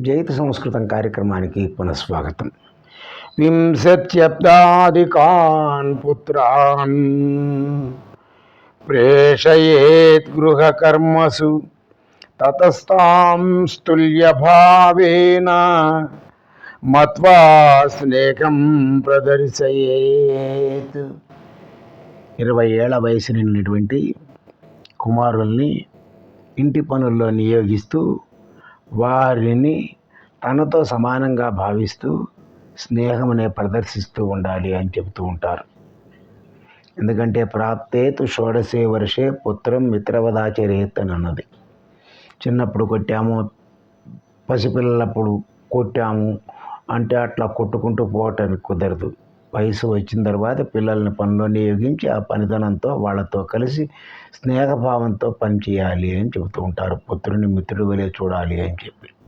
జైత సంస్కృతం కార్యక్రమానికి పునఃస్వాగతం. వింశత్యబ్దాదికాన్ పుత్రాన్ ప్రేషయేత్ గృహకర్మసు తతస్తాం స్తుల్యభావేన మత్వా స్నేహం ప్రదర్శయేత్. 20 ఏళ్ల వయసు నిండినటువంటి కుమారుల్ని ఇంటి పనుల్లో నియోగిస్తూ వారిని తనతో సమానంగా భావిస్తూ స్నేహమునే ప్రదర్శిస్తూ ఉండాలి అని చెబుతూ ఉంటారు. ఎందుకంటే ప్రాప్తేతు షోడశే వర్షే పుత్రం మిత్రవదాచరేత్ అని అన్నది. చిన్నప్పుడు కొట్టాము, పసిపిల్లలప్పుడు కొట్టాము అంటే అట్లా కొట్టుకుంటూ పోవటానికి కుదరదు. వయసు వచ్చిన తర్వాత పిల్లల్ని పనిలో నియోగించి ఆ పనితనంతో వాళ్ళతో కలిసి స్నేహభావంతో పనిచేయాలి అని చెబుతూ ఉంటారు. పుత్రుని మిత్రుడి వలె చూడాలి అని చెప్పి.